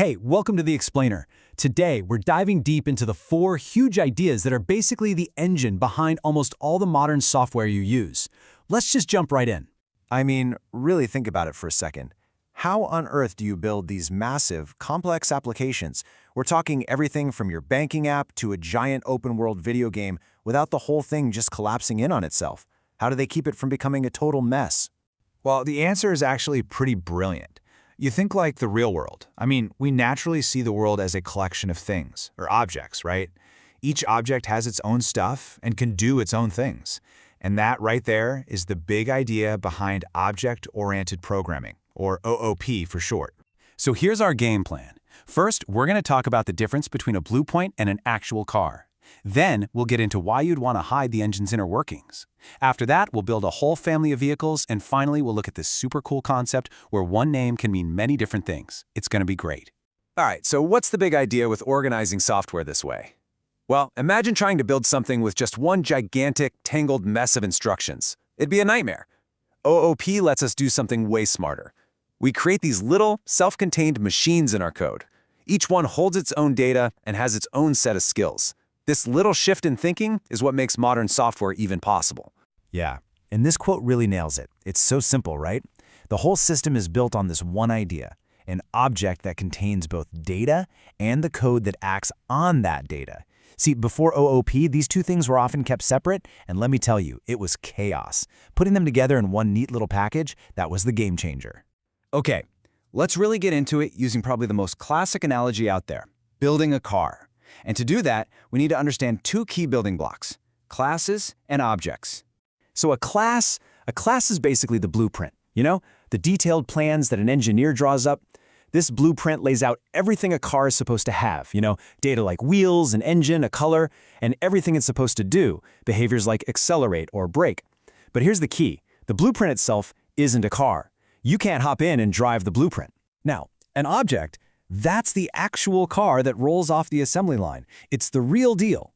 Hey, welcome to The Explainer. Today, we're diving deep into the 4 huge ideas that are basically the engine behind almost all the modern software you use. Let's just jump right in. I mean, really think about it for a second. How on earth do you build these massive, complex applications? We're talking everything from your banking app to a giant open-world video game without the whole thing just collapsing in on itself. How do they keep it from becoming a total mess? Well, the answer is actually pretty brilliant. You think like the real world. I mean, we naturally see the world as a collection of things, or objects, right? Each object has its own stuff and can do its own things. And that right there is the big idea behind object-oriented programming, or OOP for short. So here's our game plan. First, we're going to talk about the difference between a blueprint and an actual car. Then, we'll get into why you'd want to hide the engine's inner workings. After that, we'll build a whole family of vehicles, and finally, we'll look at this super cool concept where one name can mean many different things. It's going to be great. All right, so what's the big idea with organizing software this way? Well, imagine trying to build something with just one gigantic, tangled mess of instructions. It'd be a nightmare. OOP lets us do something way smarter. We create these little, self-contained machines in our code. Each one holds its own data and has its own set of skills. This little shift in thinking is what makes modern software even possible. Yeah, and this quote really nails it. It's so simple, right? The whole system is built on this one idea, an object that contains both data and the code that acts on that data. See, before OOP, these two things were often kept separate, and let me tell you, it was chaos. Putting them together in one neat little package, that was the game changer. Okay, let's really get into it using probably the most classic analogy out there, building a car. And to do that, we need to understand 2 key building blocks, classes and objects. So a class is basically the blueprint, the detailed plans that an engineer draws up. This blueprint lays out everything a car is supposed to have, data like wheels, an engine, a color, and everything it's supposed to do, behaviors like accelerate or brake. But here's the key, the blueprint itself isn't a car. You can't hop in and drive the blueprint. Now, an object, that's the actual car that rolls off the assembly line. It's the real deal.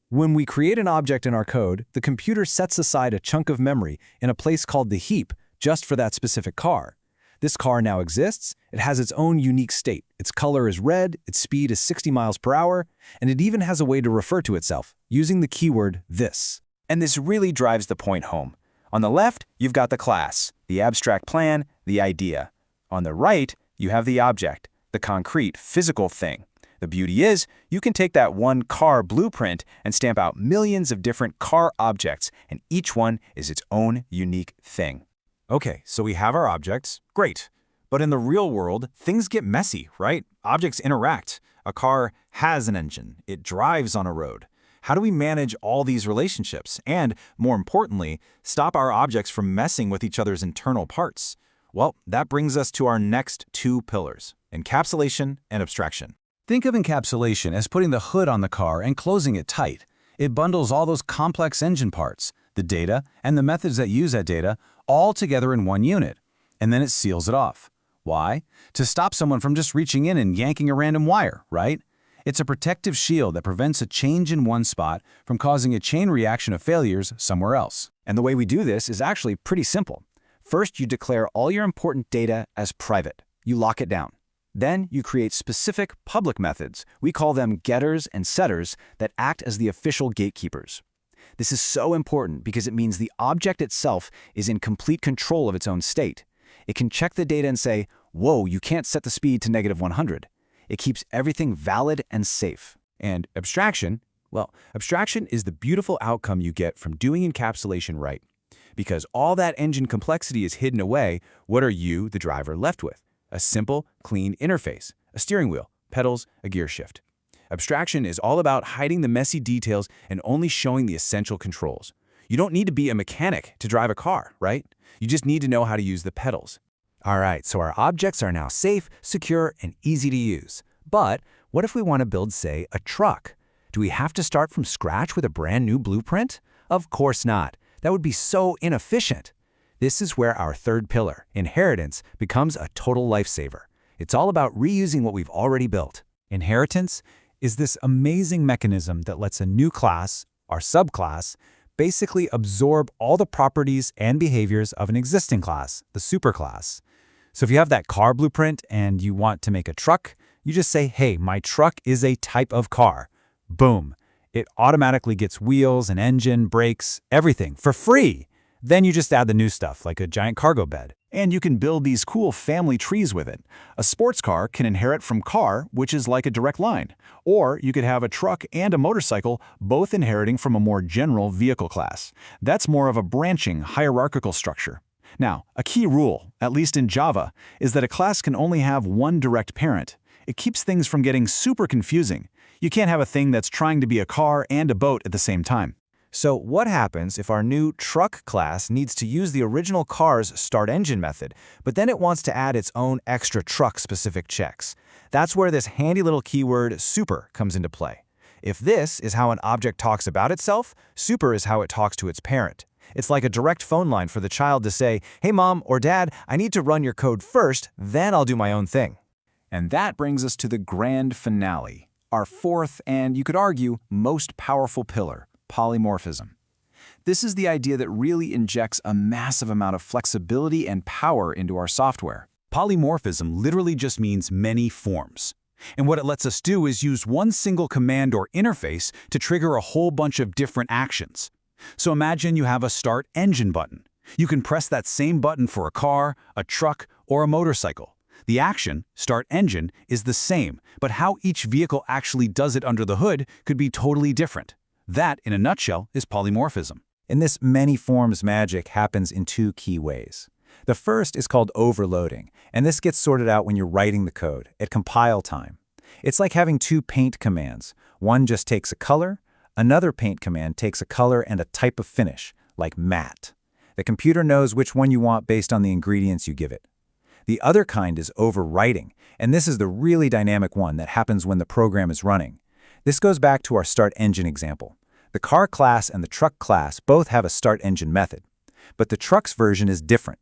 When we create an object in our code, the computer sets aside a chunk of memory in a place called the heap just for that specific car. This car now exists, it has its own unique state. Its color is red, its speed is 60 miles per hour, and it even has a way to refer to itself, using the keyword this. And this really drives the point home. On the left, you've got the class, the abstract plan, the idea. On the right, you have the object, the concrete, physical thing. The beauty is, you can take that one car blueprint and stamp out millions of different car objects, and each one is its own unique thing. Okay, so we have our objects. Great. But in the real world, things get messy, right? Objects interact. A car has an engine. It drives on a road. How do we manage all these relationships? And, more importantly, stop our objects from messing with each other's internal parts? Well, that brings us to our next 2 pillars, encapsulation and abstraction. Think of encapsulation as putting the hood on the car and closing it tight. It bundles all those complex engine parts, the data, and the methods that use that data, all together in one unit. And then it seals it off. Why? To stop someone from just reaching in and yanking a random wire, right? It's a protective shield that prevents a change in one spot from causing a chain reaction of failures somewhere else. And the way we do this is actually pretty simple. First, you declare all your important data as private. You lock it down. Then you create specific public methods. We call them getters and setters that act as the official gatekeepers. This is so important because it means the object itself is in complete control of its own state. It can check the data and say, whoa, you can't set the speed to -100. It keeps everything valid and safe. And abstraction? Well, abstraction is the beautiful outcome you get from doing encapsulation right. Because all that engine complexity is hidden away, what are you, the driver, left with? A simple, clean interface, a steering wheel, pedals, a gear shift. Abstraction is all about hiding the messy details and only showing the essential controls. You don't need to be a mechanic to drive a car, right? You just need to know how to use the pedals. All right, so our objects are now safe, secure, and easy to use. But what if we want to build, say, a truck? Do we have to start from scratch with a brand new blueprint? Of course not. That would be so inefficient. This is where our 3rd pillar, inheritance, becomes a total lifesaver. It's all about reusing what we've already built. Inheritance is this amazing mechanism that lets a new class, our subclass, basically absorb all the properties and behaviors of an existing class, the superclass. So if you have that car blueprint and you want to make a truck, You just say, hey, my truck is a type of car. Boom. It automatically gets wheels, an engine, brakes, everything for free. Then you just add the new stuff, like a giant cargo bed. And you can build these cool family trees with it. A sports car can inherit from car, which is like a direct line. Or you could have a truck and a motorcycle both inheriting from a more general vehicle class. That's more of a branching, hierarchical structure. Now, a key rule, at least in Java, is that a class can only have one direct parent. It keeps things from getting super confusing. You can't have a thing that's trying to be a car and a boat at the same time. So what happens if our new truck class needs to use the original car's start engine method, but then it wants to add its own extra truck-specific checks? That's where this handy little keyword super comes into play. If this is how an object talks about itself, super is how it talks to its parent. It's like a direct phone line for the child to say, hey mom or dad, I need to run your code first, then I'll do my own thing. And that brings us to the grand finale, our fourth and, you could argue, most powerful pillar. Polymorphism. This is the idea that really injects a massive amount of flexibility and power into our software. Polymorphism literally just means many forms. And what it lets us do is use one single command or interface to trigger a whole bunch of different actions. So imagine you have a start engine button. You can press that same button for a car, a truck, or a motorcycle. The action, start engine, is the same, but how each vehicle actually does it under the hood could be totally different. That, in a nutshell, is polymorphism. And this many forms magic happens in two key ways. The first is called overloading, and this gets sorted out when you're writing the code, at compile time. It's like having two paint commands. One just takes a color, another paint command takes a color and a type of finish, like matte. The computer knows which one you want based on the ingredients you give it. The other kind is overwriting, and this is the really dynamic one that happens when the program is running. This goes back to our start engine example. The car class and the truck class both have a start engine method, but the truck's version is different.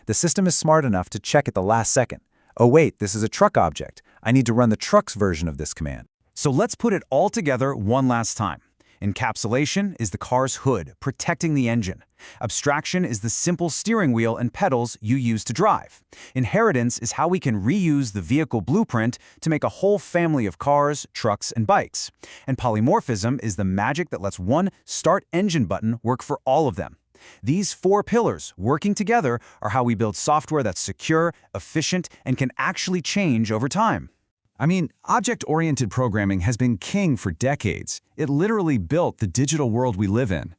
The system is smart enough to check at the last second. Oh wait, this is a truck object. I need to run the truck's version of this command. So let's put it all together one last time. Encapsulation is the car's hood, protecting the engine. Abstraction is the simple steering wheel and pedals you use to drive. Inheritance is how we can reuse the vehicle blueprint to make a whole family of cars, trucks, and bikes. And polymorphism is the magic that lets one start engine button work for all of them. These four pillars, working together, are how we build software that's secure, efficient, and can actually change over time. I mean, object-oriented programming has been king for decades. It literally built the digital world we live in.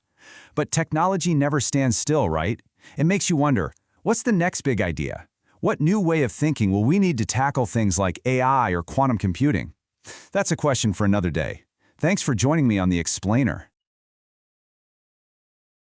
But technology never stands still, right? It makes you wonder, what's the next big idea? What new way of thinking will we need to tackle things like AI or quantum computing? That's a question for another day. Thanks for joining me on The Explainer.